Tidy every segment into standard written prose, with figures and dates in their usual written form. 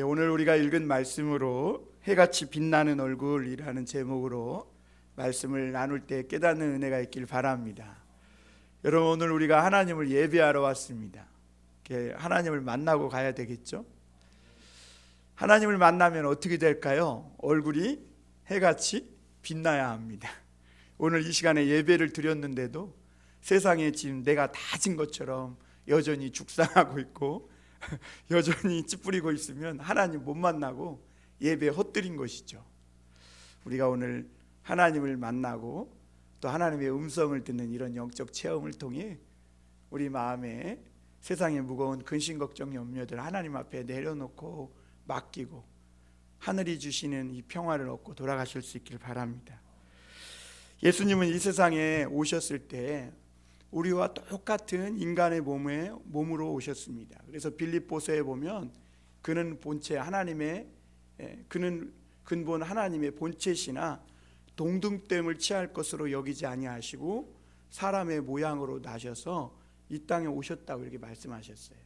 오늘 우리가 읽은 말씀으로 해같이 빛나는 얼굴이라는 제목으로 말씀을 나눌 때 깨닫는 은혜가 있길 바랍니다. 여러분, 오늘 우리가 하나님을 예배하러 왔습니다. 하나님을 만나고 가야 되겠죠? 하나님을 만나면 어떻게 될까요? 얼굴이 해같이 빛나야 합니다. 오늘 이 시간에 예배를 드렸는데도 세상에 지금 내가 다 진 것처럼 여전히 죽상하고 있고 여전히 찌푸리고 있으면 하나님 못 만나고 예배 헛들인 것이죠. 우리가 오늘 하나님을 만나고 또 하나님의 음성을 듣는 이런 영적 체험을 통해 우리 마음에 세상의 무거운 근심 걱정 염려들 하나님 앞에 내려놓고 맡기고 하늘이 주시는 이 평화를 얻고 돌아가실 수 있길 바랍니다. 예수님은 이 세상에 오셨을 때 우리와 똑같은 인간의 몸으로 오셨습니다. 그래서 빌립보서에 보면 그는 본체 하나님의 그는 근본 하나님의 본체시나 동등됨을 취할 것으로 여기지 아니하시고 사람의 모양으로 나셔서 이 땅에 오셨다고 이렇게 말씀하셨어요.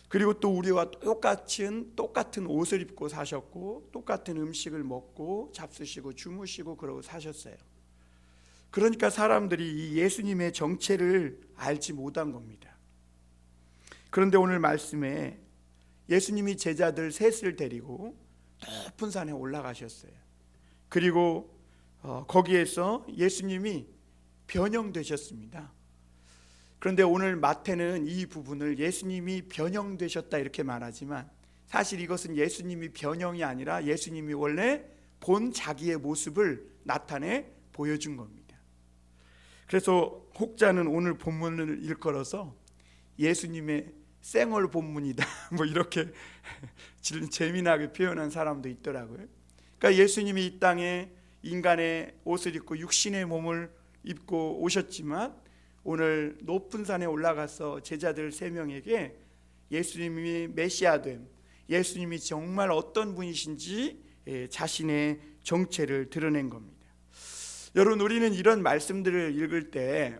그리고 또 우리와 똑같은 옷을 입고 사셨고 똑같은 음식을 먹고 잡수시고 주무시고 그러고 사셨어요. 그러니까 사람들이 이 예수님의 정체를 알지 못한 겁니다. 그런데 오늘 말씀에 예수님이 제자들 셋을 데리고 높은 산에 올라가셨어요. 그리고 거기에서 예수님이 변형되셨습니다. 그런데 오늘 마태는 이 부분을 예수님이 변형되셨다 이렇게 말하지만 사실 이것은 예수님이 변형이 아니라 예수님이 원래 본 자기의 모습을 나타내 보여준 겁니다. 그래서 혹자는 오늘 본문을 일컬어서 예수님의 쌩얼 본문이다 뭐 이렇게 재미나게 표현한 사람도 있더라고요. 그러니까 예수님이 이 땅에 인간의 옷을 입고 육신의 몸을 입고 오셨지만 오늘 높은 산에 올라가서 제자들 3명에게 예수님이 메시아됨, 예수님이 정말 어떤 분이신지 자신의 정체를 드러낸 겁니다. 여러분, 우리는 이런 말씀들을 읽을 때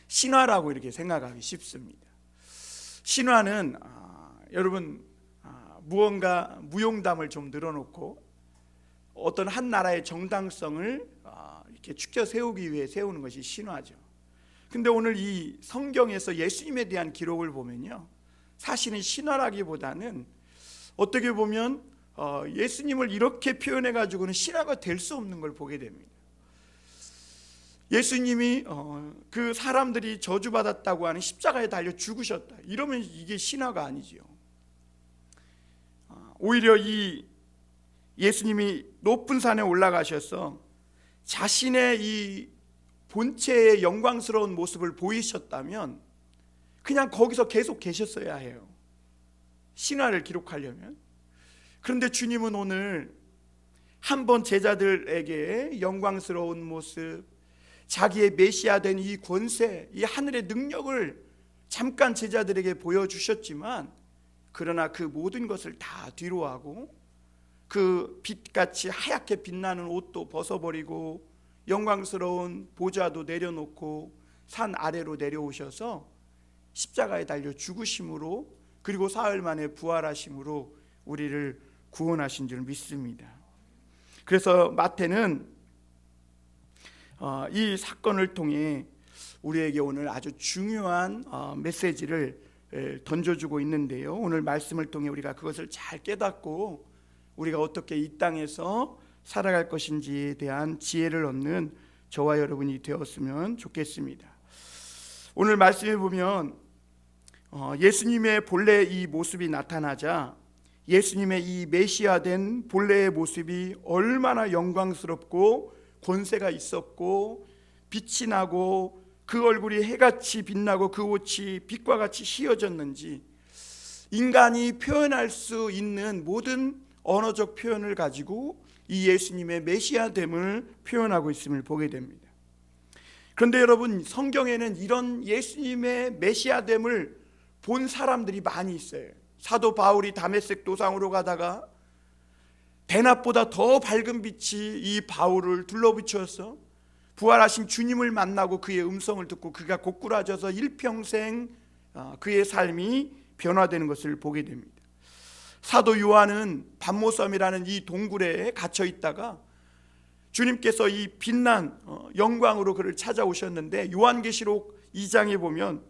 신화라고 이렇게 생각하기 쉽습니다. 신화는 여러분 무언가 무용담을 좀 늘어놓고 어떤 한 나라의 정당성을 이렇게 추켜 세우기 위해 세우는 것이 신화죠. 근데 오늘 이 성경에서 예수님에 대한 기록을 보면요, 사실은 신화라기보다는 어떻게 보면 예수님을 이렇게 표현해 가지고는 신화가 될 수 없는 걸 보게 됩니다. 예수님이 그 사람들이 저주받았다고 하는 십자가에 달려 죽으셨다 이러면 이게 신화가 아니지요. 오히려 이 예수님이 높은 산에 올라가셔서 자신의 이 본체의 영광스러운 모습을 보이셨다면 그냥 거기서 계속 계셨어야 해요, 신화를 기록하려면. 그런데 주님은 오늘 한번 제자들에게 영광스러운 모습, 자기의 메시아 된 이 권세, 이 하늘의 능력을 잠깐 제자들에게 보여주셨지만 그러나 그 모든 것을 다 뒤로하고 그 빛같이 하얗게 빛나는 옷도 벗어버리고 영광스러운 보좌도 내려놓고 산 아래로 내려오셔서 십자가에 달려 죽으심으로 그리고 사흘 만에 부활하심으로 우리를 구원하신 줄 믿습니다. 그래서 마태는 이 사건을 통해 우리에게 오늘 아주 중요한 메시지를 던져주고 있는데요, 오늘 말씀을 통해 우리가 그것을 잘 깨닫고 우리가 어떻게 이 땅에서 살아갈 것인지에 대한 지혜를 얻는 저와 여러분이 되었으면 좋겠습니다. 오늘 말씀에 보면 예수님의 본래 이 모습이 나타나자 예수님의 이 메시아된 본래의 모습이 얼마나 영광스럽고 권세가 있었고 빛이 나고 그 얼굴이 해같이 빛나고 그 옷이 빛과 같이 휘어졌는지 인간이 표현할 수 있는 모든 언어적 표현을 가지고 이 예수님의 메시아됨을 표현하고 있음을 보게 됩니다. 그런데 여러분, 성경에는 이런 예수님의 메시아됨을 본 사람들이 많이 있어요. 사도 바울이 다메섹 도상으로 가다가 대낮보다 더 밝은 빛이 이 바울을 둘러비추어서 부활하신 주님을 만나고 그의 음성을 듣고 그가 고꾸라져서 일평생 그의 삶이 변화되는 것을 보게 됩니다. 사도 요한은 반모섬이라는 이 동굴에 갇혀 있다가 주님께서 이 빛난 영광으로 그를 찾아오셨는데, 요한계시록 2장에 보면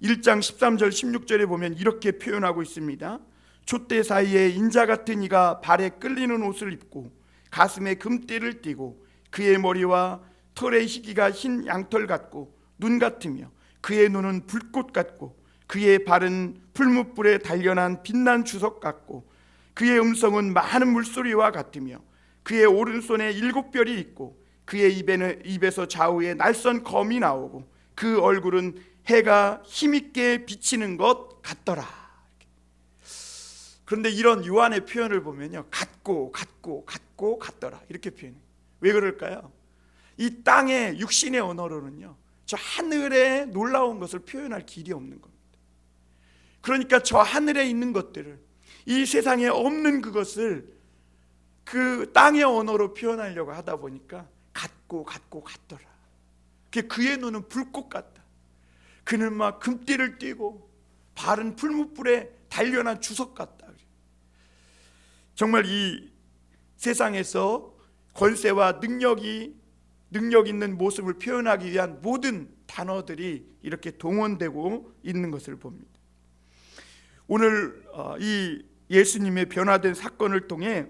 1장 13절 16절에 보면 이렇게 표현하고 있습니다. 촛대 사이에 인자 같은 이가 발에 끌리는 옷을 입고 가슴에 금띠를 띠고 그의 머리와 털의 희기가 흰 양털 같고 눈 같으며 그의 눈은 불꽃 같고 그의 발은 풀무불에 단련한 빛난 주석 같고 그의 음성은 많은 물소리와 같으며 그의 오른손에 7별이 있고 그의 입에서 좌우에 날선 검이 나오고 그 얼굴은 해가 힘있게 비치는 것 같더라. 그런데 이런 요한의 표현을 보면요, 같고 같더라 이렇게 표현해요. 왜 그럴까요? 이 땅의 육신의 언어로는요, 저 하늘에 놀라운 것을 표현할 길이 없는 겁니다. 그러니까 저 하늘에 있는 것들을, 이 세상에 없는 그것을 그 땅의 언어로 표현하려고 하다 보니까 같고 같더라. 그의 눈은 불꽃 같다. 그는 막 금띠를 띠고 발은 풀무불에 단련한 주석 같다. 정말 이 세상에서 권세와 능력 있는 모습을 표현하기 위한 모든 단어들이 이렇게 동원되고 있는 것을 봅니다. 오늘 이 예수님의 변화된 사건을 통해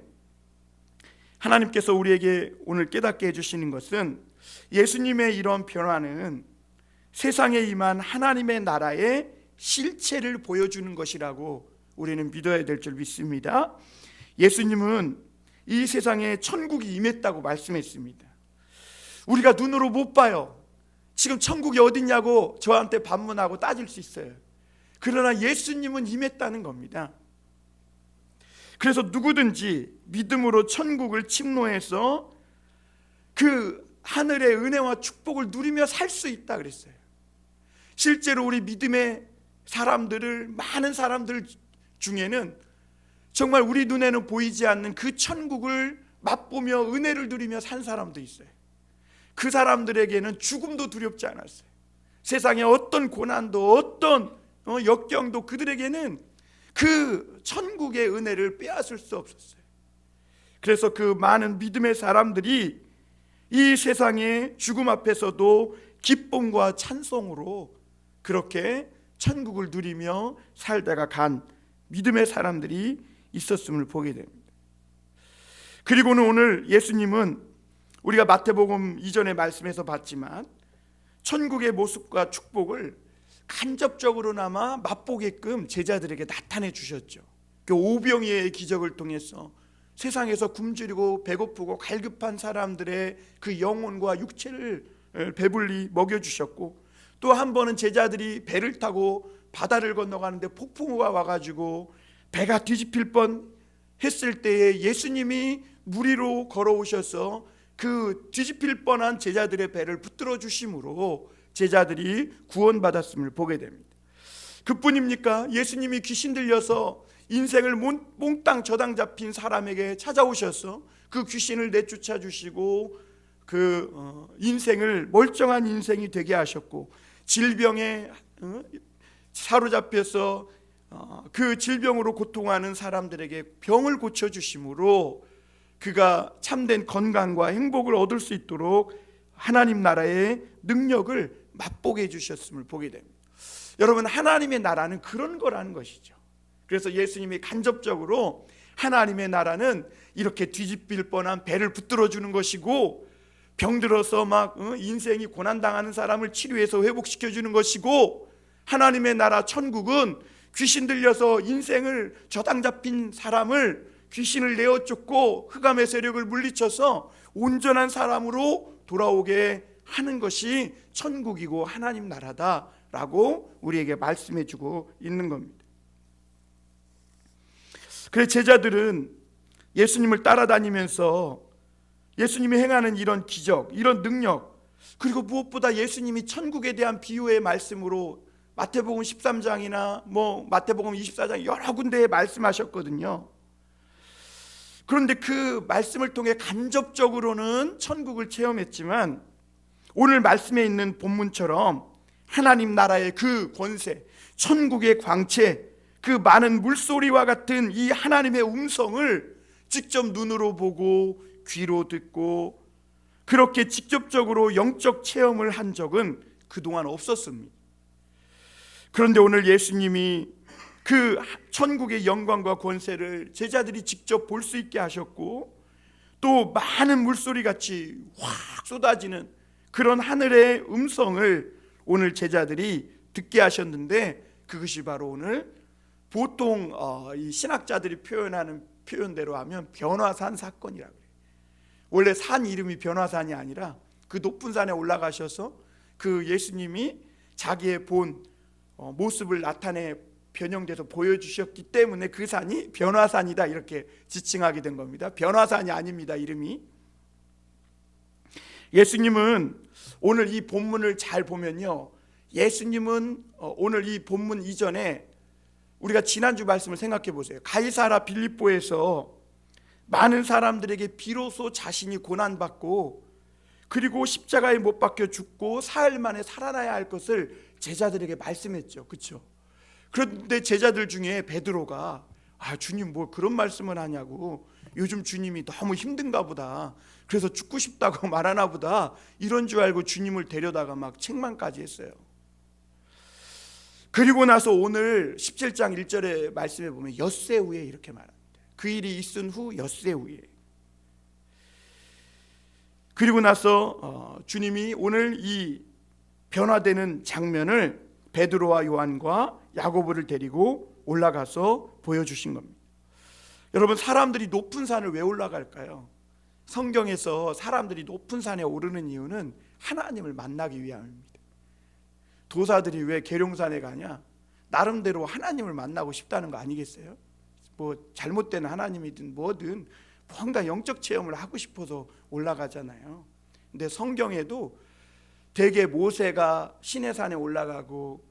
하나님께서 우리에게 오늘 깨닫게 해주시는 것은, 예수님의 이런 변화는 세상에 임한 하나님의 나라의 실체를 보여주는 것이라고 우리는 믿어야 될 줄 믿습니다. 예수님은 이 세상에 천국이 임했다고 말씀했습니다. 우리가 눈으로 못 봐요. 지금 천국이 어딨냐고 저한테 반문하고 따질 수 있어요. 그러나 예수님은 임했다는 겁니다. 그래서 누구든지 믿음으로 천국을 침노해서 그 하늘의 은혜와 축복을 누리며 살 수 있다 그랬어요. 실제로 우리 믿음의 사람들을, 많은 사람들 중에는 정말 우리 눈에는 보이지 않는 그 천국을 맛보며 은혜를 누리며 산 사람도 있어요. 그 사람들에게는 죽음도 두렵지 않았어요. 세상의 어떤 고난도, 어떤 역경도 그들에게는 그 천국의 은혜를 빼앗을 수 없었어요. 그래서 그 많은 믿음의 사람들이 이 세상의 죽음 앞에서도 기쁨과 찬송으로 그렇게 천국을 누리며 살다가 간 믿음의 사람들이 있었음을 보게 됩니다. 그리고는 오늘 예수님은 우리가 마태복음 이전의 말씀에서 봤지만 천국의 모습과 축복을 간접적으로나마 맛보게끔 제자들에게 나타내 주셨죠. 그 오병이어의 기적을 통해서 세상에서 굶주리고 배고프고 갈급한 사람들의 그 영혼과 육체를 배불리 먹여주셨고, 또 한 번은 제자들이 배를 타고 바다를 건너가는데 폭풍우가 와가지고 배가 뒤집힐 뻔 했을 때에 예수님이 물 위로 걸어오셔서 그 뒤집힐 뻔한 제자들의 배를 붙들어 주심으로 제자들이 구원받았음을 보게 됩니다. 그뿐입니까? 예수님이 귀신 들려서 인생을 몽땅 저당 잡힌 사람에게 찾아오셔서 그 귀신을 내쫓아 주시고 그 인생을 멀쩡한 인생이 되게 하셨고, 질병에 사로잡혀서 그 질병으로 고통하는 사람들에게 병을 고쳐주심으로 그가 참된 건강과 행복을 얻을 수 있도록 하나님 나라의 능력을 맛보게 해주셨음을 보게 됩니다. 여러분, 하나님의 나라는 그런 거라는 것이죠. 그래서 예수님이 간접적으로 하나님의 나라는 이렇게 뒤집힐 뻔한 배를 붙들어주는 것이고, 병들어서 막 인생이 고난당하는 사람을 치료해서 회복시켜주는 것이고, 하나님의 나라 천국은 귀신 들려서 인생을 저당 잡힌 사람을 귀신을 내어 쫓고 흑암의 세력을 물리쳐서 온전한 사람으로 돌아오게 하는 것이 천국이고 하나님 나라다라고 우리에게 말씀해 주고 있는 겁니다. 그래서 제자들은 예수님을 따라다니면서 예수님이 행하는 이런 기적, 이런 능력, 그리고 무엇보다 예수님이 천국에 대한 비유의 말씀으로 마태복음 13장이나 마태복음 24장 여러 군데에 말씀하셨거든요. 그런데 그 말씀을 통해 간접적으로는 천국을 체험했지만 오늘 말씀에 있는 본문처럼 하나님 나라의 그 권세, 천국의 광채, 그 많은 물소리와 같은 이 하나님의 음성을 직접 눈으로 보고 귀로 듣고 그렇게 직접적으로 영적 체험을 한 적은 그동안 없었습니다. 그런데 오늘 예수님이 그 천국의 영광과 권세를 제자들이 직접 볼 수 있게 하셨고, 또 많은 물소리같이 확 쏟아지는 그런 하늘의 음성을 오늘 제자들이 듣게 하셨는데, 그것이 바로 오늘 보통 이 신학자들이 표현하는 표현대로 하면 변화산 사건이라고 해요. 원래 산 이름이 변화산이 아니라 그 높은 산에 올라가셔서 그 예수님이 자기의 본 모습을 나타내 변형돼서 보여주셨기 때문에 그 산이 변화산이다 이렇게 지칭하게 된 겁니다. 변화산이 아닙니다, 이름이. 예수님은 오늘 이 본문을 잘 보면요, 예수님은 오늘 이 본문 이전에 우리가 지난주 말씀을 생각해 보세요. 가이사라 빌립보에서 많은 사람들에게 비로소 자신이 고난받고 그리고 십자가에 못 박혀 죽고 사흘 만에 살아나야 할 것을 제자들에게 말씀했죠. 그렇죠? 그런데 제자들 중에 베드로가 주님 뭐 그런 말씀을 하냐고, 요즘 주님이 너무 힘든가 보다, 그래서 죽고 싶다고 말하나 보다, 이런 줄 알고 주님을 데려다가 막 책망까지 했어요. 그리고 나서 오늘 17장 1절의 말씀에 보면 엿새 후에 이렇게 말합니다. 그 일이 있은 후 엿새 후에. 그리고 나서 주님이 오늘 이 변화되는 장면을 베드로와 요한과 야고보를 데리고 올라가서 보여주신 겁니다. 여러분, 사람들이 높은 산을 왜 올라갈까요? 성경에서 사람들이 높은 산에 오르는 이유는 하나님을 만나기 위함입니다. 도사들이 왜 계룡산에 가냐? 나름대로 하나님을 만나고 싶다는 거 아니겠어요? 뭐 잘못된 하나님이든 뭐든 뭔가 영적 체험을 하고 싶어서 올라가잖아요. 근데 성경에도 대개 모세가 시내산에 올라가고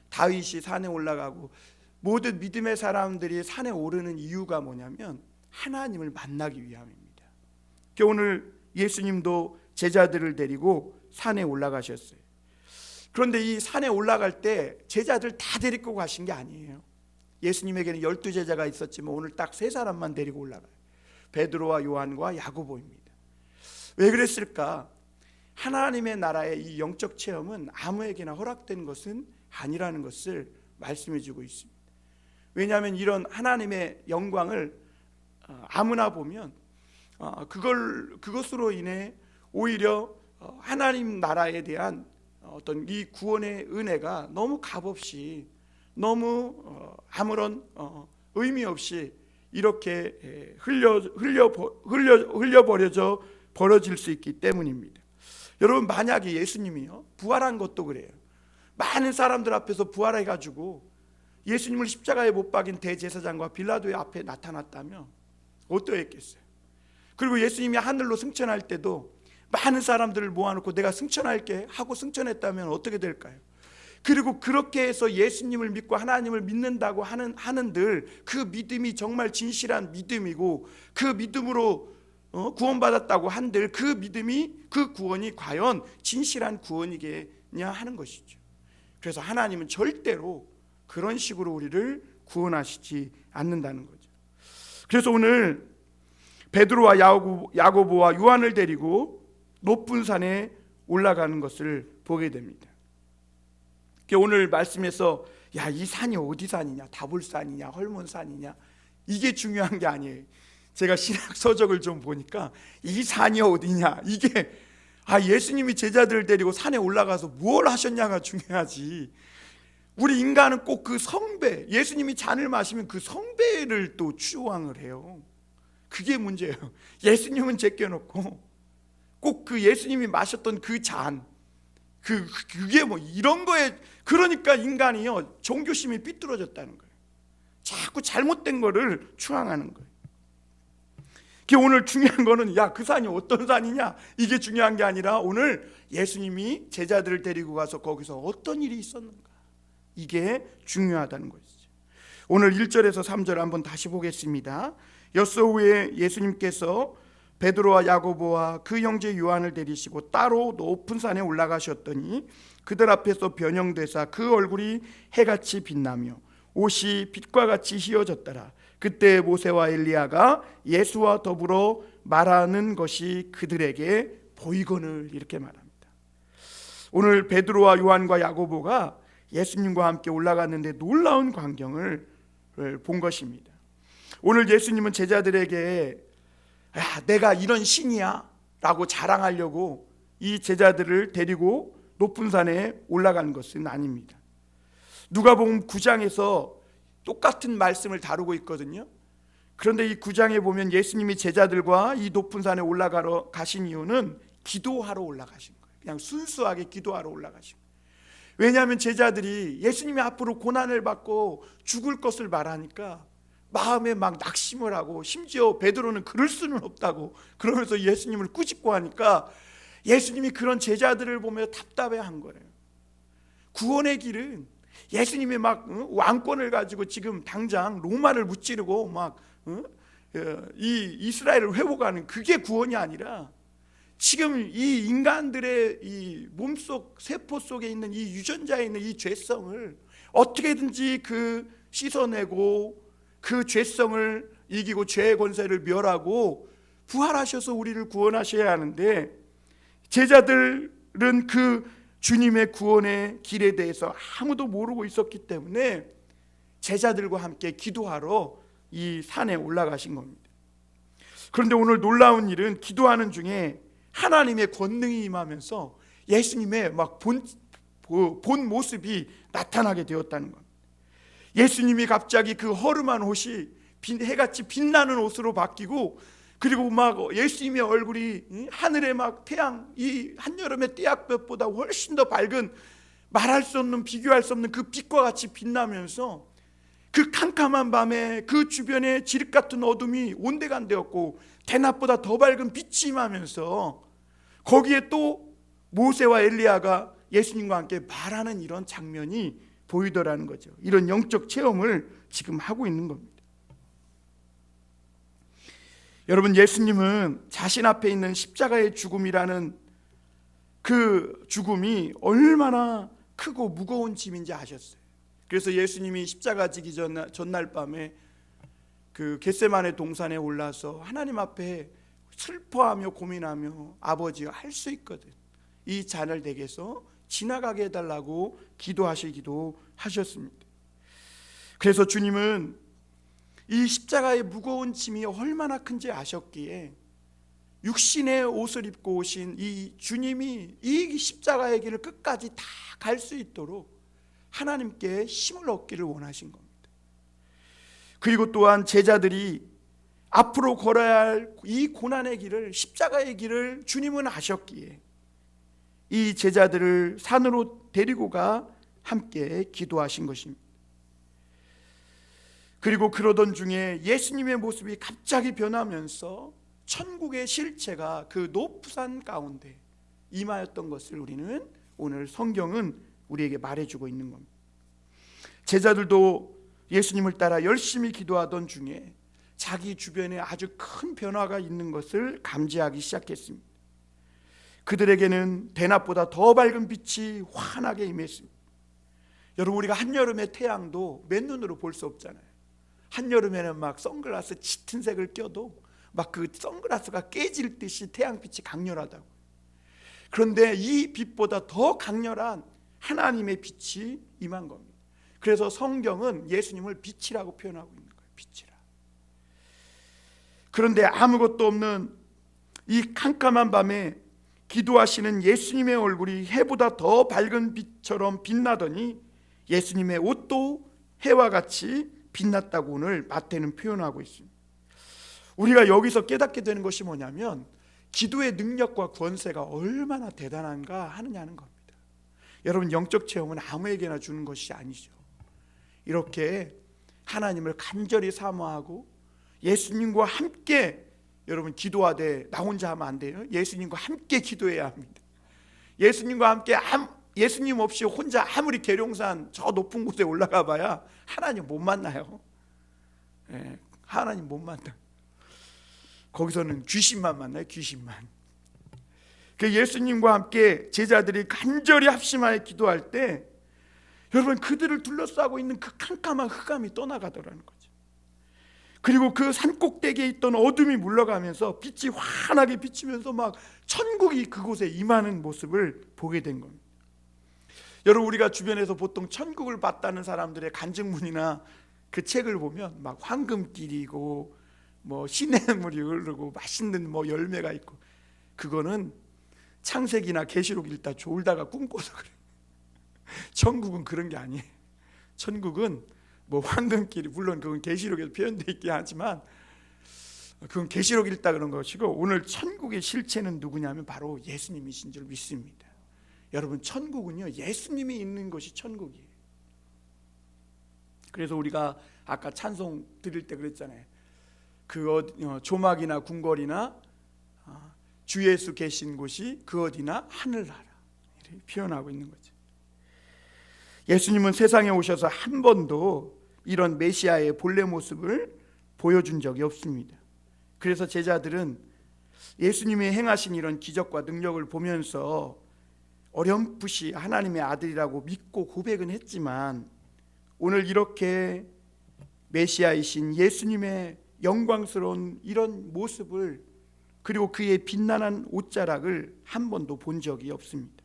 다윗이 산에 올라가고 모든 믿음의 사람들이 산에 오르는 이유가 뭐냐면 하나님을 만나기 위함입니다. 오늘 예수님도 제자들을 데리고 산에 올라가셨어요. 그런데 이 산에 올라갈 때 제자들 다 데리고 가신 게 아니에요. 예수님에게는 12제자가 있었지만 오늘 딱 3사람만 데리고 올라가요. 베드로와 요한과 야고보입니다. 왜 그랬을까? 하나님의 나라의 이 영적 체험은 아무에게나 허락된 것은 아니라는 것을 말씀해 주고 있습니다. 왜냐하면 이런 하나님의 영광을 아무나 보면 그것으로 인해 오히려 하나님 나라에 대한 어떤 이 구원의 은혜가 너무 값없이, 너무 아무런 의미 없이 이렇게 흘려버려져 벌어질 수 있기 때문입니다. 여러분, 만약에 예수님이요 부활한 것도 그래요. 많은 사람들 앞에서 부활해가지고 예수님을 십자가에 못 박인 대제사장과 빌라도의 앞에 나타났다면 어떠했겠어요? 그리고 예수님이 하늘로 승천할 때도 많은 사람들을 모아놓고 내가 승천할게 하고 승천했다면 어떻게 될까요? 그리고 그렇게 해서 예수님을 믿고 하나님을 믿는다고 하는들 그 믿음이 정말 진실한 믿음이고 그 믿음으로 구원받았다고 한들 그 믿음이, 그 구원이 과연 진실한 구원이겠냐 하는 것이죠. 그래서 하나님은 절대로 그런 식으로 우리를 구원하시지 않는다는 거죠. 그래서 오늘 베드로와 야고보와 요한을 데리고 높은 산에 올라가는 것을 보게 됩니다. 오늘 말씀에서 이 산이 어디 산이냐, 다볼산이냐, 헐몬산이냐, 이게 중요한 게 아니에요. 제가 신학 서적을 좀 보니까 이 산이 어디냐, 이게 예수님이 제자들을 데리고 산에 올라가서 뭘 하셨냐가 중요하지. 우리 인간은 꼭 그 성배, 예수님이 잔을 마시면 그 성배를 또 추앙을 해요. 그게 문제예요. 예수님은 제껴놓고 꼭 그 예수님이 마셨던 그 잔, 그게 뭐 이런 거에, 그러니까 인간이요 종교심이 삐뚤어졌다는 거예요. 자꾸 잘못된 거를 추앙하는 거예요. 오늘 중요한 거는 그 산이 어떤 산이냐, 이게 중요한 게 아니라 오늘 예수님이 제자들을 데리고 가서 거기서 어떤 일이 있었는가, 이게 중요하다는 것이죠. 오늘 1절에서 3절 한번 다시 보겠습니다. 엿새 후에 예수님께서 베드로와 야고보와 그 형제 요한을 데리시고 따로 높은 산에 올라가셨더니 그들 앞에서 변형되사 그 얼굴이 해같이 빛나며 옷이 빛과 같이 휘어졌더라. 그때 모세와 엘리야가 예수와 더불어 말하는 것이 그들에게 보이거늘, 이렇게 말합니다. 오늘 베드로와 요한과 야고보가 예수님과 함께 올라갔는데 놀라운 광경을 본 것입니다. 오늘 예수님은 제자들에게 내가 이런 신이야 라고 자랑하려고 이 제자들을 데리고 높은 산에 올라간 것은 아닙니다. 누가복음 9장에서 똑같은 말씀을 다루고 있거든요. 그런데 이 9장에 보면 예수님이 제자들과 이 높은 산에 올라가러 가신 이유는 기도하러 올라가신 거예요. 그냥 순수하게 기도하러 올라가신 거예요. 왜냐하면 제자들이 예수님이 앞으로 고난을 받고 죽을 것을 말하니까 마음에 막 낙심을 하고, 심지어 베드로는 그럴 수는 없다고 그러면서 예수님을 꾸짖고 하니까 예수님이 그런 제자들을 보며 답답해한 거예요. 구원의 길은 예수님이 막 왕권을 가지고 지금 당장 로마를 무찌르고 막 이 이스라엘을 회복하는 그게 구원이 아니라, 지금 이 인간들의 이 몸속 세포 속에 있는 이 유전자에 있는 이 죄성을 어떻게든지 씻어내고 그 죄성을 이기고 죄의 권세를 멸하고 부활하셔서 우리를 구원하셔야 하는데, 제자들은 그 주님의 구원의 길에 대해서 아무도 모르고 있었기 때문에 제자들과 함께 기도하러 이 산에 올라가신 겁니다. 그런데 오늘 놀라운 일은 기도하는 중에 하나님의 권능이 임하면서 예수님의 막 본 모습이 나타나게 되었다는 겁니다. 예수님이 갑자기 그 허름한 옷이 해같이 빛나는 옷으로 바뀌고, 그리고 막 예수님의 얼굴이 하늘의 막 태양, 이 한여름의 떼약볕보다 훨씬 더 밝은, 말할 수 없는, 비교할 수 없는 그 빛과 같이 빛나면서 그 캄캄한 밤에 그 주변에 지륵 같은 어둠이 온데간데였고 대낮보다 더 밝은 빛이 임하면서 거기에 또 모세와 엘리야가 예수님과 함께 말하는 이런 장면이 보이더라는 거죠. 이런 영적 체험을 지금 하고 있는 겁니다. 여러분, 예수님은 자신 앞에 있는 십자가의 죽음이라는 그 죽음이 얼마나 크고 무거운 짐인지 아셨어요. 그래서 예수님이 십자가 지기 전날 밤에 그 겟세마네 동산에 올라서 하나님 앞에 슬퍼하며 고민하며, 아버지여, 할 수 있거든, 이 잔을 내게서 지나가게 해달라고 기도하시기도 하셨습니다. 그래서 주님은 이 십자가의 무거운 짐이 얼마나 큰지 아셨기에 육신의 옷을 입고 오신 이 주님이 이 십자가의 길을 끝까지 다 갈 수 있도록 하나님께 힘을 얻기를 원하신 겁니다. 그리고 또한 제자들이 앞으로 걸어야 할 이 고난의 길을, 십자가의 길을 주님은 아셨기에 이 제자들을 산으로 데리고 가 함께 기도하신 것입니다. 그리고 그러던 중에 예수님의 모습이 갑자기 변하면서 천국의 실체가 그 높은 산 가운데 임하였던 것을 우리는 오늘 성경은 우리에게 말해주고 있는 겁니다. 제자들도 예수님을 따라 열심히 기도하던 중에 자기 주변에 아주 큰 변화가 있는 것을 감지하기 시작했습니다. 그들에게는 대낮보다 더 밝은 빛이 환하게 임했습니다. 여러분, 우리가 한여름의 태양도 맨눈으로 볼 수 없잖아요. 한여름에는 막 선글라스 짙은 색을 껴도 막 그 선글라스가 깨질 듯이 태양빛이 강렬하다고. 그런데 이 빛보다 더 강렬한 하나님의 빛이 임한 겁니다. 그래서 성경은 예수님을 빛이라고 표현하고 있는 거예요. 빛이라. 그런데 아무것도 없는 이 캄캄한 밤에 기도하시는 예수님의 얼굴이 해보다 더 밝은 빛처럼 빛나더니 예수님의 옷도 해와 같이 빛났다고 오늘 마태는 표현하고 있습니다. 우리가 여기서 깨닫게 되는 것이 뭐냐면, 기도의 능력과 권세가 얼마나 대단한가 하느냐는 겁니다. 여러분, 영적 체험은 아무에게나 주는 것이 아니죠. 이렇게 하나님을 간절히 사모하고 예수님과 함께, 여러분, 기도하되 나 혼자 하면 안 돼요. 예수님과 함께 기도해야 합니다. 예수님과 함께, 예수님 없이 혼자 아무리 계룡산 저 높은 곳에 올라가 봐야 하나님 못 만나요. 하나님 못 만나. 거기서는 귀신만 만나요. 귀신만. 그 예수님과 함께 제자들이 간절히 합심하여 기도할 때 여러분, 그들을 둘러싸고 있는 그 캄캄한 흑암이 떠나가더라는 거죠. 그리고 그 산꼭대기에 있던 어둠이 물러가면서 빛이 환하게 비치면서 막 천국이 그곳에 임하는 모습을 보게 된 겁니다. 여러분, 우리가 주변에서 보통 천국을 봤다는 사람들의 간증문이나 그 책을 보면 막 황금길이고 뭐 시냇물이 흐르고 맛있는 뭐 열매가 있고, 그거는 창세기나 계시록 읽다 졸다가 꿈꿔서 그래. 천국은 그런 게 아니에요. 천국은 뭐 황금길이, 물론 그건 계시록에서 표현되어 있긴 하지만 그건 계시록 읽다 그런 것이고, 오늘 천국의 실체는 누구냐면 바로 예수님이신 줄 믿습니다. 여러분, 천국은요, 예수님이 있는 것이 천국이에요. 그래서 우리가 아까 찬송 드릴 때 그랬잖아요. 그 조막이나 궁궐이나 주 예수 계신 곳이 그 어디나 하늘나라, 이렇게 표현하고 있는 거죠. 예수님은 세상에 오셔서 한 번도 이런 메시아의 본래 모습을 보여준 적이 없습니다. 그래서 제자들은 예수님이 행하신 이런 기적과 능력을 보면서 어렴풋이 하나님의 아들이라고 믿고 고백은 했지만, 오늘 이렇게 메시아이신 예수님의 영광스러운 이런 모습을, 그리고 그의 빛나는 옷자락을 한 번도 본 적이 없습니다.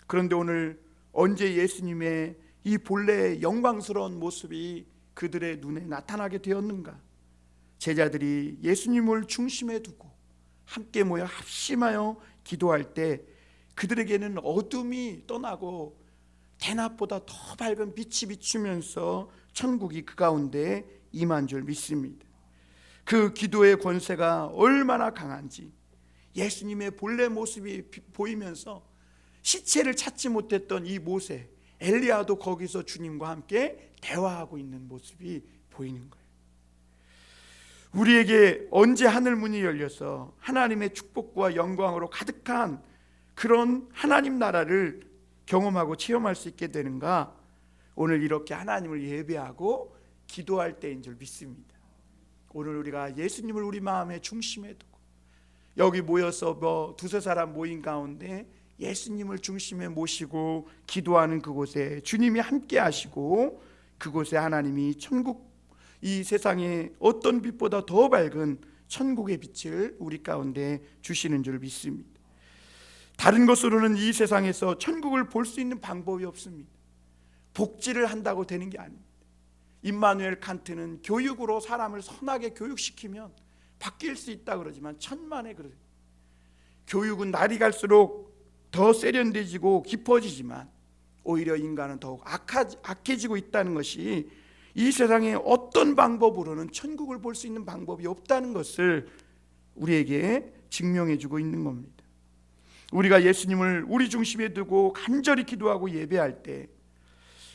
그런데 오늘 언제 예수님의 이 본래의 영광스러운 모습이 그들의 눈에 나타나게 되었는가? 제자들이 예수님을 중심에 두고 함께 모여 합심하여 기도할 때 그들에게는 어둠이 떠나고 대낮보다 더 밝은 빛이 비추면서 천국이 그 가운데 임한 줄 믿습니다. 그 기도의 권세가 얼마나 강한지 예수님의 본래 모습이 보이면서 시체를 찾지 못했던 이 모세, 엘리야도 거기서 주님과 함께 대화하고 있는 모습이 보이는 거예요. 우리에게 언제 하늘 문이 열려서 하나님의 축복과 영광으로 가득한 그런 하나님 나라를 경험하고 체험할 수 있게 되는가? 오늘 이렇게 하나님을 예배하고 기도할 때인 줄 믿습니다. 오늘 우리가 예수님을 우리 마음의 중심에 두고 여기 모여서 뭐 두세 사람 모인 가운데 예수님을 중심에 모시고 기도하는 그곳에 주님이 함께 하시고, 그곳에 하나님이 천국, 이 세상에 어떤 빛보다 더 밝은 천국의 빛을 우리 가운데 주시는 줄 믿습니다. 다른 것으로는 이 세상에서 천국을 볼 수 있는 방법이 없습니다. 복지를 한다고 되는 게 아닙니다. 임마누엘 칸트는 교육으로 사람을 선하게 교육시키면 바뀔 수 있다 그러지만 천만에 그래요. 교육은 날이 갈수록 더 세련되지고 깊어지지만 오히려 인간은 더욱 악해지고 있다는 것이, 이 세상에 어떤 방법으로는 천국을 볼 수 있는 방법이 없다는 것을 우리에게 증명해 주고 있는 겁니다. 우리가 예수님을 우리 중심에 두고 간절히 기도하고 예배할 때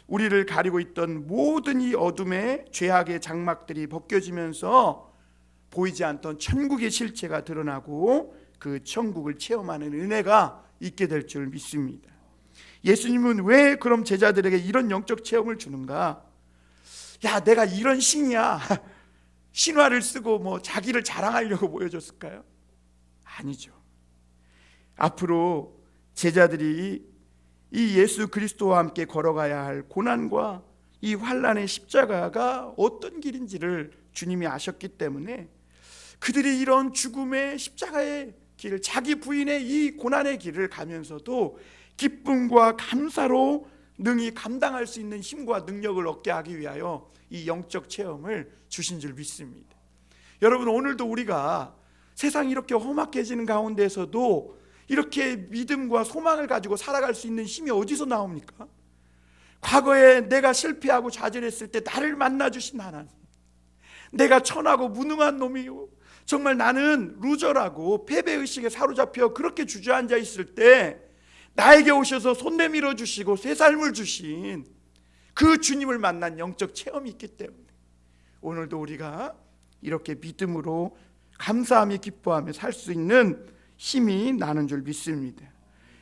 우리를 가리고 있던 모든 이 어둠의 죄악의 장막들이 벗겨지면서 보이지 않던 천국의 실체가 드러나고 그 천국을 체험하는 은혜가 있게 될 줄 믿습니다. 예수님은 왜 그럼 제자들에게 이런 영적 체험을 주는가? 야, 내가 이런 신이야, 신화를 쓰고 뭐 자기를 자랑하려고 보여줬을까요? 아니죠. 앞으로 제자들이 이 예수 그리스도와 함께 걸어가야 할 고난과 이 환난의 십자가가 어떤 길인지를 주님이 아셨기 때문에 그들이 이런 죽음의 십자가의 길을, 자기 부인의 이 고난의 길을 가면서도 기쁨과 감사로 능히 감당할 수 있는 힘과 능력을 얻게 하기 위하여 이 영적 체험을 주신 줄 믿습니다. 여러분, 오늘도 우리가 세상이 이렇게 험악해지는 가운데서도 이렇게 믿음과 소망을 가지고 살아갈 수 있는 힘이 어디서 나옵니까? 과거에 내가 실패하고 좌절했을 때 나를 만나주신 하나님, 내가 천하고 무능한 놈이요, 정말 나는 루저라고 패배의식에 사로잡혀 그렇게 주저앉아 있을 때 나에게 오셔서 손 내밀어 주시고 새 삶을 주신 그 주님을 만난 영적 체험이 있기 때문에 오늘도 우리가 이렇게 믿음으로 감사하며 기뻐하며 살 수 있는 힘이 나는 줄 믿습니다.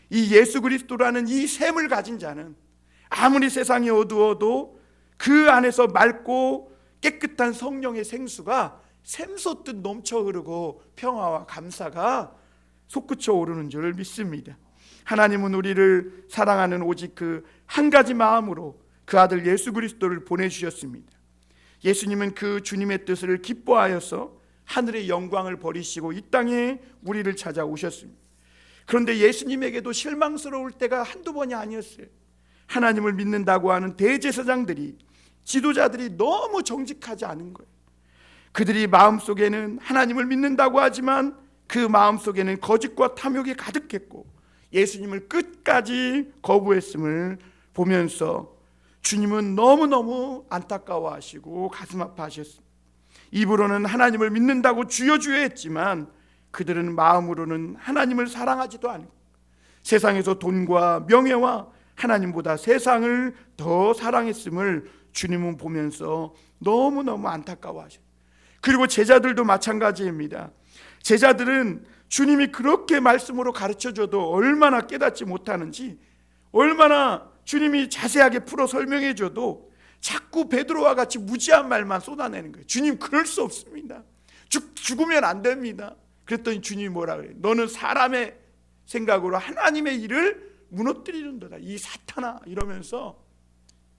이 예수 그리스도라는 이 샘을 가진 자는 아무리 세상이 어두워도 그 안에서 맑고 깨끗한 성령의 생수가 샘솟듯 넘쳐 흐르고 평화와 감사가 솟구쳐 오르는 줄 믿습니다. 하나님은 우리를 사랑하는 오직 그 한 가지 마음으로 그 아들 예수 그리스도를 보내주셨습니다. 예수님은 그 주님의 뜻을 기뻐하여서 하늘의 영광을 버리시고 이 땅에 우리를 찾아오셨습니다. 그런데 예수님에게도 실망스러울 때가 한두 번이 아니었어요. 하나님을 믿는다고 하는 대제사장들이, 지도자들이 너무 정직하지 않은 거예요. 그들이 마음속에는 하나님을 믿는다고 하지만 그 마음속에는 거짓과 탐욕이 가득했고 예수님을 끝까지 거부했음을 보면서 주님은 너무너무 안타까워하시고 가슴 아파하셨습니다. 입으로는 하나님을 믿는다고 주여 주여 했지만 그들은 마음으로는 하나님을 사랑하지도 않고 세상에서 돈과 명예와 하나님보다 세상을 더 사랑했음을 주님은 보면서 너무너무 안타까워하셨어요. 그리고 제자들도 마찬가지입니다. 제자들은 주님이 그렇게 말씀으로 가르쳐줘도 얼마나 깨닫지 못하는지, 얼마나 주님이 자세하게 풀어 설명해줘도 자꾸 베드로와 같이 무지한 말만 쏟아내는 거예요. 주님 그럴 수 없습니다. 죽으면 안 됩니다. 그랬더니 주님이 뭐라 그래요? 너는 사람의 생각으로 하나님의 일을 무너뜨리는도다, 이 사탄아, 이러면서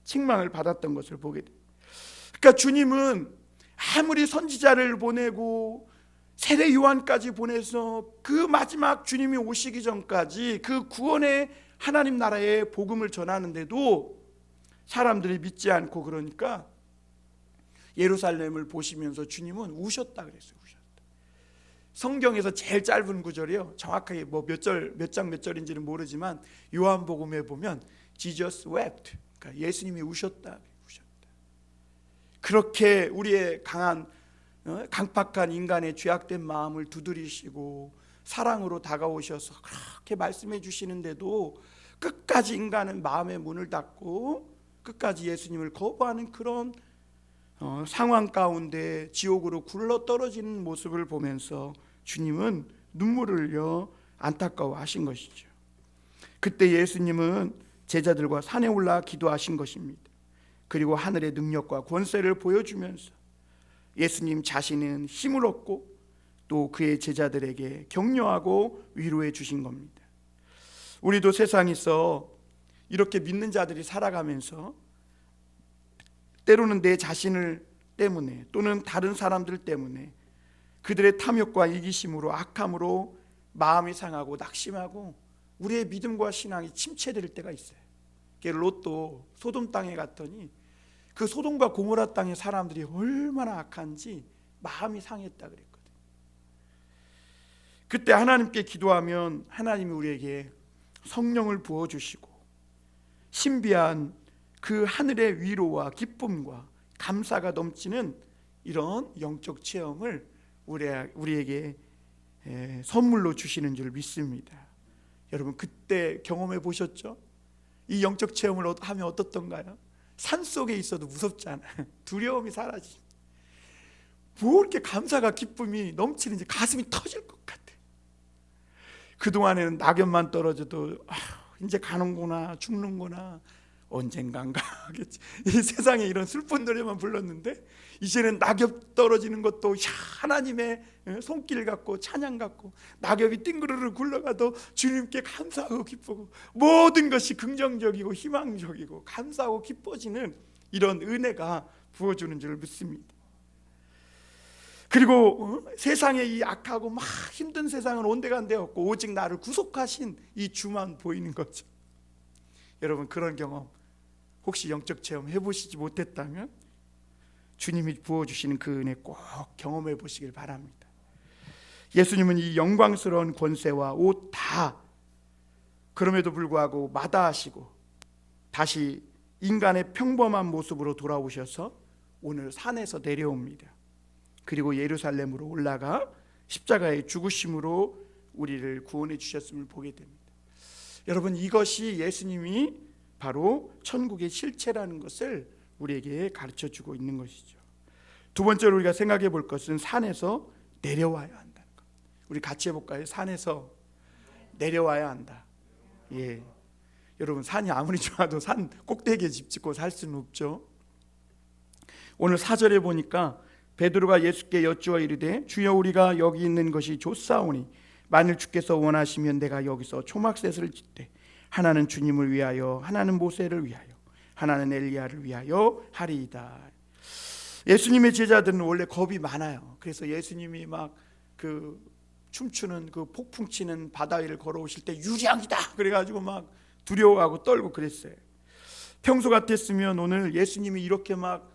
책망을 받았던 것을 보게 돼요. 그러니까 주님은 아무리 선지자를 보내고 세례 요한까지 보내서 그 마지막 주님이 오시기 전까지 그 구원의 하나님 나라의 복음을 전하는데도 사람들이 믿지 않고, 그러니까 예루살렘을 보시면서 주님은 우셨다 그랬어요. 우셨다. 성경에서 제일 짧은 구절이요, 정확하게 뭐 몇 장 몇 절인지는 모르지만 요한복음에 보면 Jesus wept, 그러니까 예수님이 우셨다. 그렇게 우리의 강팍한 인간의 죄악된 마음을 두드리시고 사랑으로 다가오셔서 그렇게 말씀해 주시는데도 끝까지 인간은 마음의 문을 닫고 끝까지 예수님을 거부하는 그런 상황 가운데 지옥으로 굴러 떨어지는 모습을 보면서 주님은 눈물을 흘려 안타까워하신 것이죠. 그때 예수님은 제자들과 산에 올라 기도하신 것입니다. 그리고 하늘의 능력과 권세를 보여주면서 예수님 자신은 힘을 얻고 또 그의 제자들에게 격려하고 위로해 주신 겁니다. 우리도 세상에서 이렇게 믿는 자들이 살아가면서 때로는 내 자신을 때문에 또는 다른 사람들 때문에 그들의 탐욕과 이기심으로 악함으로 마음이 상하고 낙심하고 우리의 믿음과 신앙이 침체될 때가 있어요. 롯도 소돔 땅에 갔더니 그 소돔과 고모라 땅의 사람들이 얼마나 악한지 마음이 상했다 그랬거든요. 그때 하나님께 기도하면 하나님이 우리에게 성령을 부어주시고 신비한 그 하늘의 위로와 기쁨과 감사가 넘치는 이런 영적 체험을 우리에게 선물로 주시는 줄 믿습니다. 여러분 그때 경험해 보셨죠? 이 영적 체험을 하면 어떻던가요? 산속에 있어도 무섭지 않아요. 두려움이 사라지죠. 뭐 이렇게 감사가 기쁨이 넘치는지 가슴이 터질 것 같아요. 그동안에는 낙엽만 떨어져도 이제 가는구나, 죽는구나, 언젠간 가겠지, 이 세상에 이런 슬픈 노래만 불렀는데 이제는 낙엽 떨어지는 것도 하나님의 손길 같고 찬양 같고 낙엽이 띵그르르 굴러가도 주님께 감사하고 기쁘고 모든 것이 긍정적이고 희망적이고 감사하고 기뻐지는 이런 은혜가 부어주는 줄 믿습니다. 그리고 세상에 이 악하고 막 힘든 세상은 온데간데 없고 오직 나를 구속하신 이 주만 보이는 거죠. 여러분 그런 경험 혹시 영적 체험 해보시지 못했다면 주님이 부어주시는 그 은혜 꼭 경험해 보시길 바랍니다. 예수님은 이 영광스러운 권세와 옷 다 그럼에도 불구하고 마다하시고 다시 인간의 평범한 모습으로 돌아오셔서 오늘 산에서 내려옵니다. 그리고 예루살렘으로 올라가 십자가의 죽으심으로 우리를 구원해 주셨음을 보게 됩니다. 여러분 이것이 예수님이 바로 천국의 실체라는 것을 우리에게 가르쳐주고 있는 것이죠. 두 번째로 우리가 생각해 볼 것은 산에서 내려와야 한다는 것. 우리 같이 해볼까요? 산에서 내려와야 한다. 예, 여러분 산이 아무리 좋아도 산 꼭대기에 집 짓고 살 수는 없죠. 오늘 4절에 보니까 베드로가 예수께 여쭈어 이르되 주여 우리가 여기 있는 것이 좋사오니 만일 주께서 원하시면 내가 여기서 초막셋을 짓되 하나는 주님을 위하여 하나는 모세를 위하여 하나는 엘리야를 위하여 하리이다. 예수님의 제자들은 원래 겁이 많아요. 그래서 예수님이 막 그 춤추는 그 폭풍 치는 바다 위를 걸어오실 때 유량이다 그래가지고 막 두려워하고 떨고 그랬어요. 평소 같았으면 오늘 예수님이 이렇게 막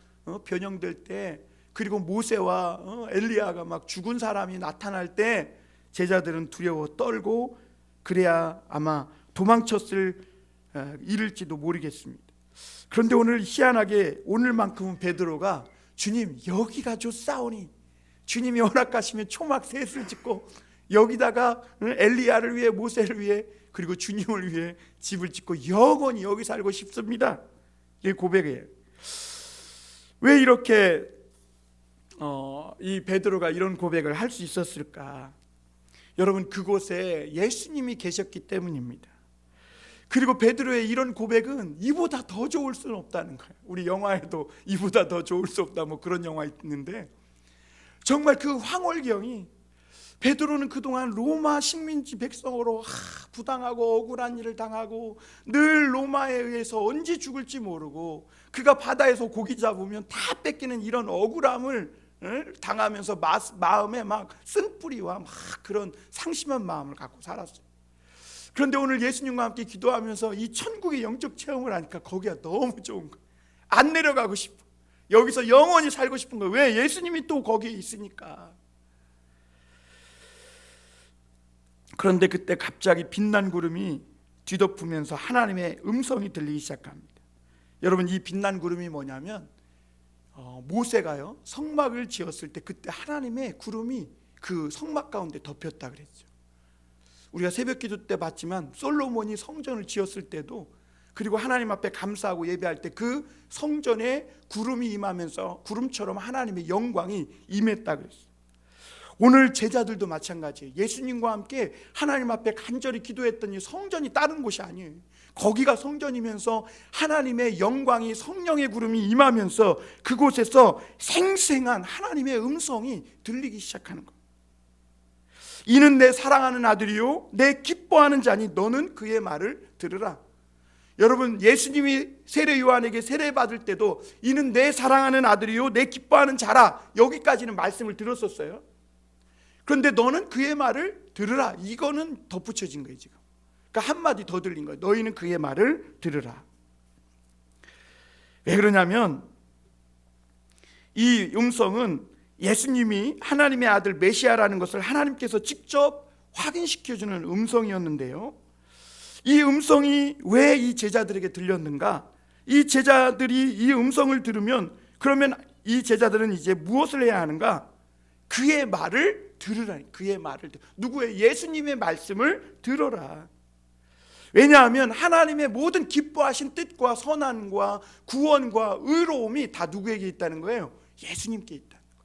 변형될 때, 그리고 모세와 엘리야가 막 죽은 사람이 나타날 때 제자들은 두려워 떨고 그래야 아마 도망쳤을 일일지도 모르겠습니다. 그런데 오늘 희한하게 오늘만큼은 베드로가 주님 여기가 좋사오니, 주님이 허락하시면 초막 셋을 짓고 여기다가 엘리야를 위해 모세를 위해 그리고 주님을 위해 집을 짓고 영원히 여기 살고 싶습니다. 이게 고백이에요. 왜 이렇게 이 베드로가 이런 고백을 할 수 있었을까? 여러분, 그곳에 예수님이 계셨기 때문입니다. 그리고 베드로의 이런 고백은 이보다 더 좋을 수는 없다는 거예요. 우리 영화에도 이보다 더 좋을 수 없다 뭐 그런 영화 있는데, 정말 그 황홀경이, 베드로는 그동안 로마 식민지 백성으로 부당하고 억울한 일을 당하고 늘 로마에 의해서 언제 죽을지 모르고 그가 바다에서 고기 잡으면 다 뺏기는 이런 억울함을 당하면서 마음에 막 쓴뿌리와 막 그런 상심한 마음을 갖고 살았어요. 그런데 오늘 예수님과 함께 기도하면서 이 천국의 영적 체험을 하니까 거기가 너무 좋은 거예요. 안 내려가고 싶어. 여기서 영원히 살고 싶은 거예요. 왜? 예수님이 또 거기에 있으니까. 그런데 그때 갑자기 빛난 구름이 뒤덮으면서 하나님의 음성이 들리기 시작합니다. 여러분, 이 빛난 구름이 뭐냐면 모세가요 성막을 지었을 때 그때 하나님의 구름이 그 성막 가운데 덮였다 그랬죠. 우리가 새벽기도 때 봤지만 솔로몬이 성전을 지었을 때도, 그리고 하나님 앞에 감사하고 예배할 때 그 성전에 구름이 임하면서 구름처럼 하나님의 영광이 임했다 그랬어요. 오늘 제자들도 마찬가지예요. 예수님과 함께 하나님 앞에 간절히 기도했더니 성전이 다른 곳이 아니에요. 거기가 성전이면서 하나님의 영광이, 성령의 구름이 임하면서 그곳에서 생생한 하나님의 음성이 들리기 시작하는 거예요. 이는 내 사랑하는 아들이요 내 기뻐하는 자니 너는 그의 말을 들으라. 여러분, 예수님이 세례 요한에게 세례 받을 때도 이는 내 사랑하는 아들이요 내 기뻐하는 자라, 여기까지는 말씀을 들었었어요. 그런데 너는 그의 말을 들으라, 이거는 덧붙여진 거예요. 지금 그러니까 한마디 더 들린 거예요. 너희는 그의 말을 들으라. 왜 그러냐면 이 음성은 예수님이 하나님의 아들 메시아라는 것을 하나님께서 직접 확인시켜주는 음성이었는데요, 이 음성이 왜 이 제자들에게 들렸는가? 이 제자들이 이 음성을 들으면 그러면 이 제자들은 이제 무엇을 해야 하는가? 그의 말을 들으라. 그의 말을 누구의? 예수님의 말씀을 들어라. 왜냐하면 하나님의 모든 기뻐하신 뜻과 선함과 구원과 의로움이 다 누구에게 있다는 거예요? 예수님께 있다는 거예요.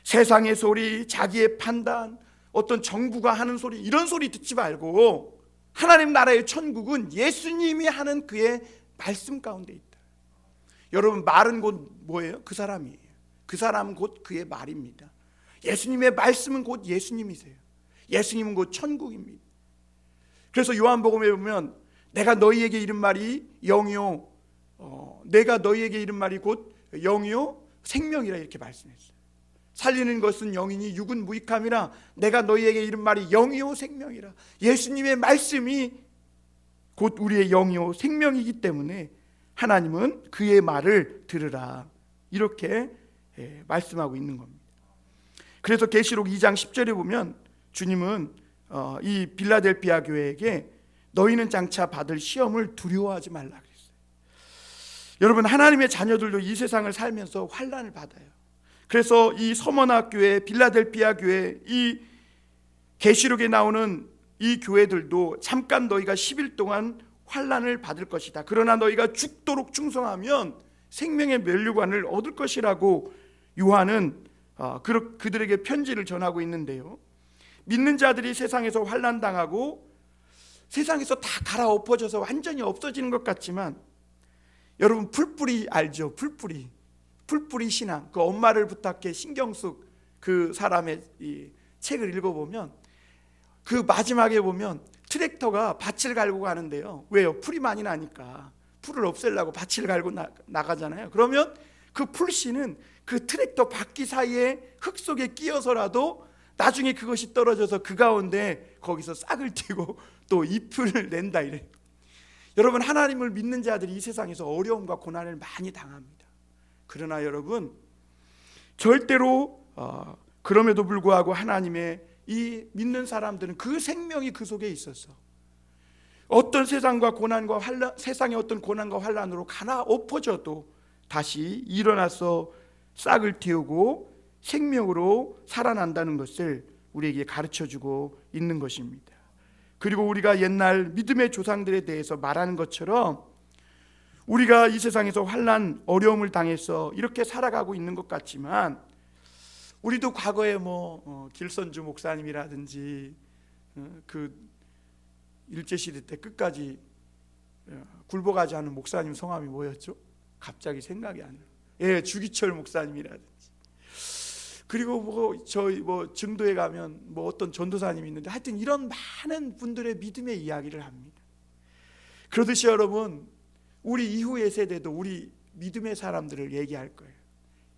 세상의 소리, 자기의 판단, 어떤 정부가 하는 소리, 이런 소리 듣지 말고 하나님 나라의 천국은 예수님이 하는 그의 말씀 가운데 있다. 여러분, 말은 곧 뭐예요? 그 사람이에요. 그 사람은 곧 그의 말입니다. 예수님의 말씀은 곧 예수님이세요. 예수님은 곧 천국입니다. 그래서 요한복음에 보면 내가 너희에게 이른 말이 영이요, 내가 너희에게 이른 말이 곧 영이요 생명이라 이렇게 말씀했어요. 살리는 것은 영이니 육은 무익함이라 내가 너희에게 이른 말이 영이요 생명이라. 예수님의 말씀이 곧 우리의 영이요 생명이기 때문에 하나님은 그의 말을 들으라, 이렇게 말씀하고 있는 겁니다. 그래서 계시록 2장 10절에 보면 주님은 이 빌라델피아 교회에게 너희는 장차 받을 시험을 두려워하지 말라 그랬어요. 여러분, 하나님의 자녀들도 이 세상을 살면서 환난을 받아요. 그래서 이 서머나 교회, 빌라델피아 교회, 이 계시록에 나오는 이 교회들도 잠깐 너희가 10일 동안 환난을 받을 것이다. 그러나 너희가 죽도록 충성하면 생명의 면류관을 얻을 것이라고 요한은 그들에게 편지를 전하고 있는데요, 믿는 자들이 세상에서 환난당하고 세상에서 다 갈아엎어져서 완전히 없어지는 것 같지만, 여러분 풀뿌리 알죠? 풀뿌리 신앙. 그 엄마를 부탁해 신경숙 그 사람의 이 책을 읽어보면 그 마지막에 보면 트랙터가 밭을 갈고 가는데요, 왜요? 풀이 많이 나니까 풀을 없애려고 밭을 갈고 나가잖아요. 그러면 그 풀씨는 그 트랙터 바퀴 사이에 흙 속에 끼어서라도 나중에 그것이 떨어져서 그 가운데 거기서 싹을 틔고 또 잎을 낸다 이래. 여러분, 하나님을 믿는 자들이 이 세상에서 어려움과 고난을 많이 당합니다. 그러나 여러분, 절대로 그럼에도 불구하고 하나님의 이 믿는 사람들은 그 생명이 그 속에 있어서 어떤 세상의 어떤 고난과 환난으로 갈아엎어져도 다시 일어나서 싹을 틔우고 생명으로 살아난다는 것을 우리에게 가르쳐주고 있는 것입니다. 그리고 우리가 옛날 믿음의 조상들에 대해서 말하는 것처럼 우리가 이 세상에서 환난, 어려움을 당해서 이렇게 살아가고 있는 것 같지만 우리도 과거에 길선주 목사님이라든지 그 일제시대 때 끝까지 굴복하지 않은 목사님 성함이 뭐였죠? 갑자기 생각이 안 나요. 주기철 목사님이라든지, 그리고 저희 증도에 가면 어떤 전도사님이 있는데 하여튼 이런 많은 분들의 믿음의 이야기를 합니다. 그러듯이 여러분, 우리 이후의 세대도 우리 믿음의 사람들을 얘기할 거예요.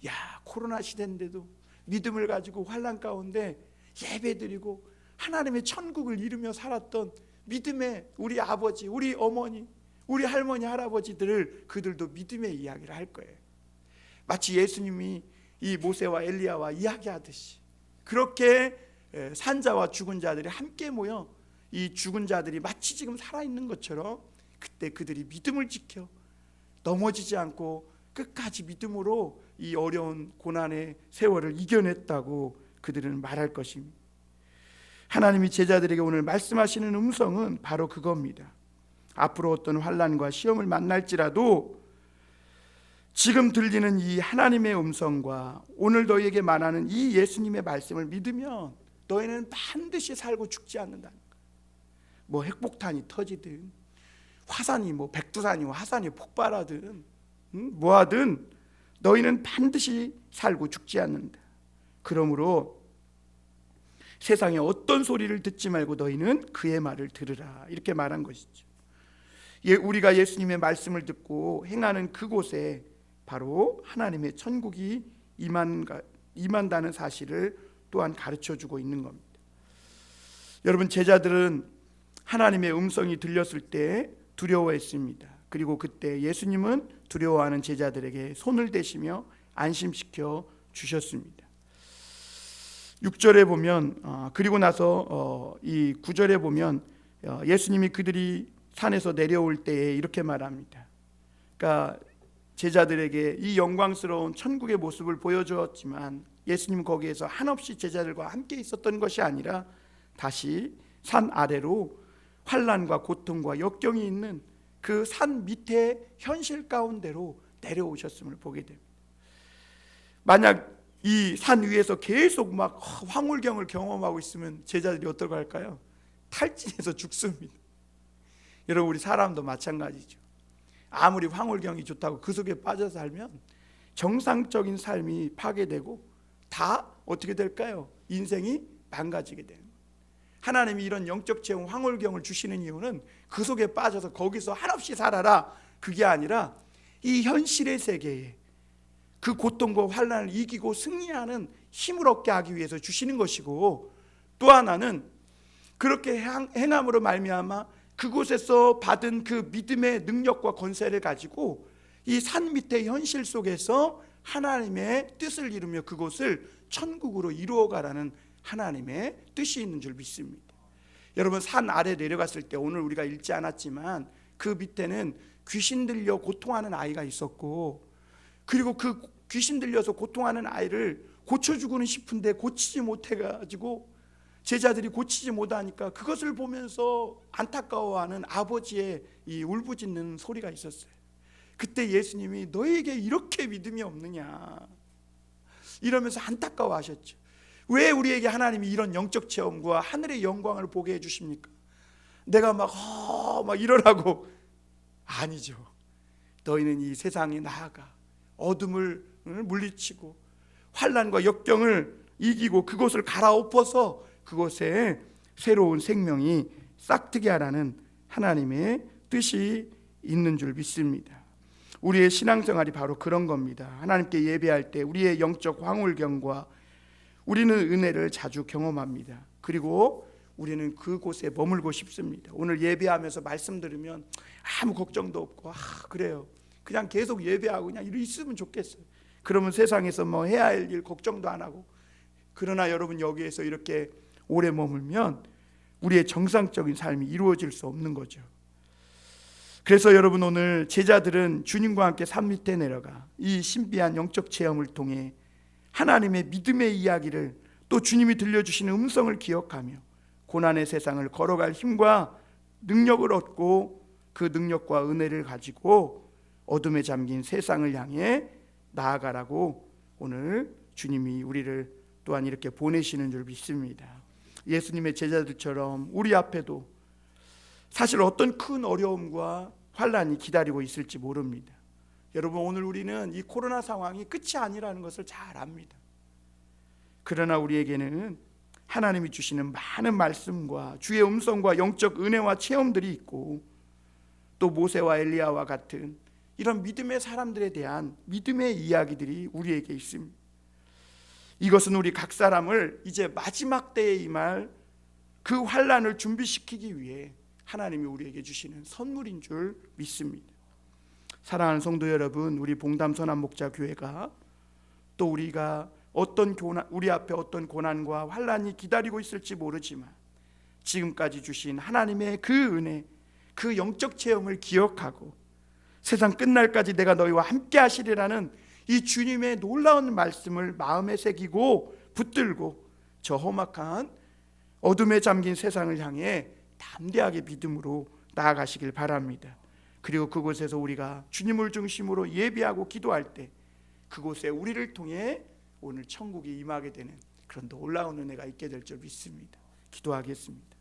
야, 코로나 시대인데도 믿음을 가지고 환난 가운데 예배드리고 하나님의 천국을 이루며 살았던 믿음의 우리 아버지, 우리 어머니, 우리 할머니, 할아버지들을 그들도 믿음의 이야기를 할 거예요. 마치 예수님이 이 모세와 엘리야와 이야기하듯이 그렇게 산자와 죽은 자들이 함께 모여 이 죽은 자들이 마치 지금 살아있는 것처럼 그때 그들이 믿음을 지켜 넘어지지 않고 끝까지 믿음으로 이 어려운 고난의 세월을 이겨냈다고 그들은 말할 것입니다. 하나님이 제자들에게 오늘 말씀하시는 음성은 바로 그겁니다. 앞으로 어떤 환난과 시험을 만날지라도 지금 들리는 이 하나님의 음성과 오늘 너희에게 말하는 이 예수님의 말씀을 믿으면 너희는 반드시 살고 죽지 않는다. 핵폭탄이 터지든 화산이 백두산이 화산이 폭발하든 뭐하든 너희는 반드시 살고 죽지 않는다. 그러므로 세상에 어떤 소리를 듣지 말고 너희는 그의 말을 들으라, 이렇게 말한 것이죠. 우리가 예수님의 말씀을 듣고 행하는 그곳에 바로 하나님의 천국이 임한다는 사실을 또한 가르쳐주고 있는 겁니다. 여러분, 제자들은 하나님의 음성이 들렸을 때 두려워했습니다. 그리고 그때 예수님은 두려워하는 제자들에게 손을 대시며 안심시켜 주셨습니다. 6절에 보면 그리고 나서 이 9절에 보면 예수님이 그들이 산에서 내려올 때에 이렇게 말합니다. 그러니까 제자들에게 이 영광스러운 천국의 모습을 보여주었지만 예수님 거기에서 한없이 제자들과 함께 있었던 것이 아니라 다시 산 아래로 환난과 고통과 역경이 있는 그 산 밑에 현실 가운데로 내려오셨음을 보게 됩니다. 만약 이 산 위에서 계속 황홀경을 경험하고 있으면 제자들이 어떨까 할까요? 탈진해서 죽습니다. 여러분, 우리 사람도 마찬가지죠. 아무리 황홀경이 좋다고 그 속에 빠져 살면 정상적인 삶이 파괴되고 다 어떻게 될까요? 인생이 망가지게 됩니다. 하나님이 이런 영적 체험 황홀경을 주시는 이유는 그 속에 빠져서 거기서 한없이 살아라, 그게 아니라 이 현실의 세계에 그 고통과 환난을 이기고 승리하는 힘을 얻게 하기 위해서 주시는 것이고, 또 하나는 그렇게 행함으로 말미암아 그곳에서 받은 그 믿음의 능력과 권세를 가지고 이 산 밑의 현실 속에서 하나님의 뜻을 이루며 그곳을 천국으로 이루어가라는 하나님의 뜻이 있는 줄 믿습니다. 여러분, 산 아래 내려갔을 때 오늘 우리가 읽지 않았지만 그 밑에는 귀신 들려 고통하는 아이가 있었고, 그리고 그 귀신 들려서 고통하는 아이를 고쳐주고는 싶은데 고치지 못해가지고 제자들이 고치지 못하니까 그것을 보면서 안타까워하는 아버지의 이 울부짖는 소리가 있었어요. 그때 예수님이 너에게 이렇게 믿음이 없느냐 이러면서 안타까워하셨죠. 왜 우리에게 하나님이 이런 영적 체험과 하늘의 영광을 보게 해주십니까? 내가 막 이러라고. 아니죠. 너희는 이 세상에 나아가 어둠을 물리치고 환난과 역경을 이기고 그곳을 갈아엎어서 그곳에 새로운 생명이 싹트게 하라는 하나님의 뜻이 있는 줄 믿습니다. 우리의 신앙생활이 바로 그런 겁니다. 하나님께 예배할 때 우리의 영적 황홀경과 우리는 은혜를 자주 경험합니다. 그리고 우리는 그곳에 머물고 싶습니다. 오늘 예배하면서 말씀 들으면 아무 걱정도 없고 그래요. 그냥 계속 예배하고 그냥 이리 있으면 좋겠어요. 그러면 세상에서 뭐 해야 할 일 걱정도 안 하고. 그러나 여러분 여기에서 이렇게 오래 머물면 우리의 정상적인 삶이 이루어질 수 없는 거죠. 그래서 여러분 오늘 제자들은 주님과 함께 산 밑에 내려가 이 신비한 영적 체험을 통해 하나님의 믿음의 이야기를 또 주님이 들려주시는 음성을 기억하며 고난의 세상을 걸어갈 힘과 능력을 얻고 그 능력과 은혜를 가지고 어둠에 잠긴 세상을 향해 나아가라고 오늘 주님이 우리를 또한 이렇게 보내시는 줄 믿습니다. 예수님의 제자들처럼 우리 앞에도 사실 어떤 큰 어려움과 환난이 기다리고 있을지 모릅니다. 여러분 오늘 우리는 이 코로나 상황이 끝이 아니라는 것을 잘 압니다. 그러나 우리에게는 하나님이 주시는 많은 말씀과 주의 음성과 영적 은혜와 체험들이 있고 또 모세와 엘리야와 같은 이런 믿음의 사람들에 대한 믿음의 이야기들이 우리에게 있습니다. 이것은 우리 각 사람을 이제 마지막 때에 임할 그 환난을 준비시키기 위해 하나님이 우리에게 주시는 선물인 줄 믿습니다. 사랑하는 성도 여러분, 우리 봉담 선한목자교회가 또 우리가 우리 앞에 어떤 고난과 환난이 기다리고 있을지 모르지만 지금까지 주신 하나님의 그 은혜, 그 영적 체험을 기억하고 세상 끝날까지 내가 너희와 함께 하시리라는 이 주님의 놀라운 말씀을 마음에 새기고 붙들고 저 험악한 어둠에 잠긴 세상을 향해 담대하게 믿음으로 나아가시길 바랍니다. 그리고 그곳에서 우리가 주님을 중심으로 예배하고 기도할 때 그곳에 우리를 통해 오늘 천국이 임하게 되는 그런 놀라운 은혜가 있게 될 줄 믿습니다. 기도하겠습니다.